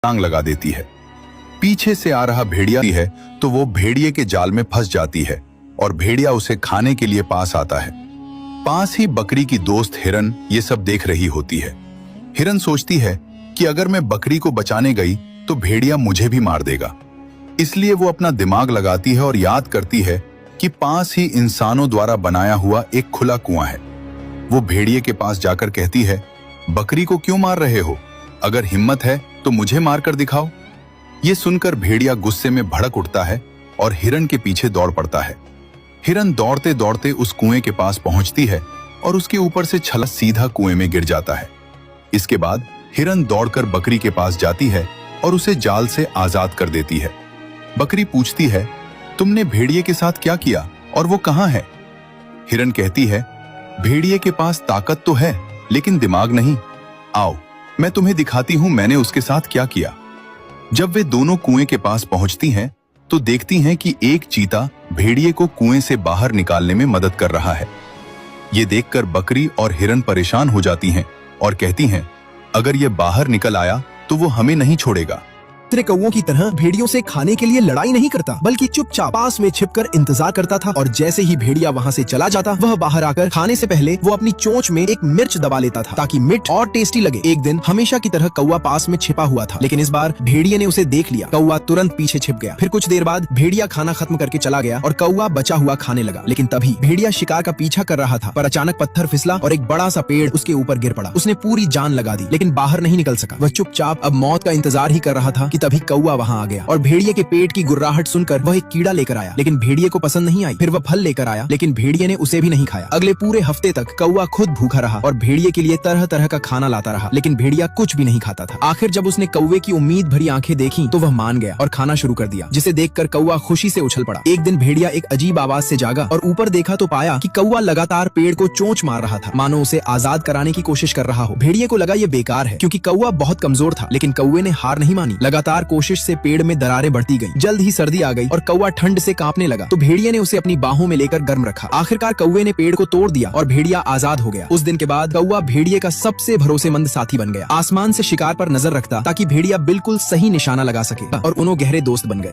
टांग लगा देती है। पीछे से आ रहा भेड़िया है तो वो भेड़िए के जाल में फंस जाती है और भेड़िया उसे खाने के लिए पास आता है। पास ही बकरी की दोस्त हिरन ये सब देख रही होती है। हिरन सोचती है कि अगर मैं बकरी को बचाने गई तो भेड़िया मुझे भी मार देगा, इसलिए वो अपना दिमाग लगाती है और याद करती है कि पास ही इंसानों द्वारा बनाया हुआ एक खुला कुआं है। वो भेड़िए के पास जाकर कहती है, बकरी को क्यों मार रहे हो? अगर हिम्मत है तो मुझे मार कर दिखाओ। ये सुनकर भेड़िया गुस्से में भड़क उठता है और हिरन के पीछे दौड़ पड़ता है। हिरन दौड़ते दौड़ते उस कुएं के पास पहुंचती है और उसके ऊपर से छलांग सीधा कुएं में गिर जाता है। इसके बाद हिरन दौड़कर बकरी के पास जाती है और उसे जाल से आजाद कर देती है। बकरी पूछती है, तुमने भेड़िए के साथ क्या किया और वो कहाँ है? हिरन कहती है, भेड़िए के पास ताकत तो है लेकिन दिमाग नहीं। आओ, मैं तुम्हें दिखाती हूं मैंने उसके साथ क्या किया। जब वे दोनों कुएं के पास पहुंचती हैं तो देखती हैं कि एक चीता भेड़िए को कुएं से बाहर निकालने में मदद कर रहा है। ये देखकर बकरी और हिरन परेशान हो जाती हैं और कहती हैं, अगर ये बाहर निकल आया तो वो हमें नहीं छोड़ेगा। दूसरे कौवों की तरह भेड़ियों से खाने के लिए लड़ाई नहीं करता, बल्कि चुपचाप पास में छिपकर इंतजार करता था और जैसे ही भेड़िया वहाँ से चला जाता, वह बाहर आकर खाने से पहले वो अपनी चोंच में एक मिर्च दबा लेता था ताकि मीठ और टेस्टी लगे। एक दिन हमेशा की तरह कौवा पास में छिपा हुआ था, लेकिन इस बार भेड़िए ने उसे देख लिया। कौवा तुरंत पीछे छिप गया। फिर कुछ देर बाद भेड़िया खाना खत्म करके चला गया और कौवा बचा हुआ खाने लगा। लेकिन तभी भेड़िया शिकार का पीछा कर रहा था, पर अचानक पत्थर फिसला और एक बड़ा सा पेड़ उसके ऊपर गिर पड़ा। उसने पूरी जान लगा दी लेकिन बाहर नहीं निकल सका। वह चुपचाप अब मौत का इंतजार ही कर रहा था कि तभी कौवा वहाँ आ गया और भेड़िए के पेट की गुर्राहट सुनकर वह एक कीड़ा लेकर आया, लेकिन भेड़िए को पसंद नहीं आई। फिर वह फल लेकर आया, लेकिन भेड़िए ने उसे भी नहीं खाया। अगले पूरे हफ्ते तक कौवा खुद भूखा रहा और भेड़िए के लिए तरह तरह का खाना लाता रहा, लेकिन भेड़िया कुछ भी नहीं खाता था। आखिर जब उसने कौवे की उम्मीद भरी आंखें देखी तो वह मान गया और खाना शुरू कर दिया, जिसे देखकर कौवा खुशी से उछल पड़ा। एक दिन भेड़िया एक अजीब आवाज से जागा और ऊपर देखा तो पाया कि कौवा लगातार पेड़ को चोंच मार रहा था, मानो उसे आजाद कराने की कोशिश कर रहा हो। भेड़िए को लगा ये बेकार है क्योंकि कौवा बहुत कमजोर था, लेकिन कौवे ने हार नहीं मानी। लगातार कोशिश से पेड़ में दरारें बढ़ती गईं। जल्द ही सर्दी आ गई और कौवा ठंड से कांपने लगा, तो भेड़िए ने उसे अपनी बाहों में लेकर गर्म रखा। आखिरकार कौवे ने पेड़ को तोड़ दिया और भेड़िया आजाद हो गया। उस दिन के बाद कौवा भेड़िए का सबसे भरोसेमंद साथी बन गया। आसमान से शिकार पर नजर रखता ताकि भेड़िया बिल्कुल सही निशाना लगा सके और उन्होंने गहरे दोस्त बन गए।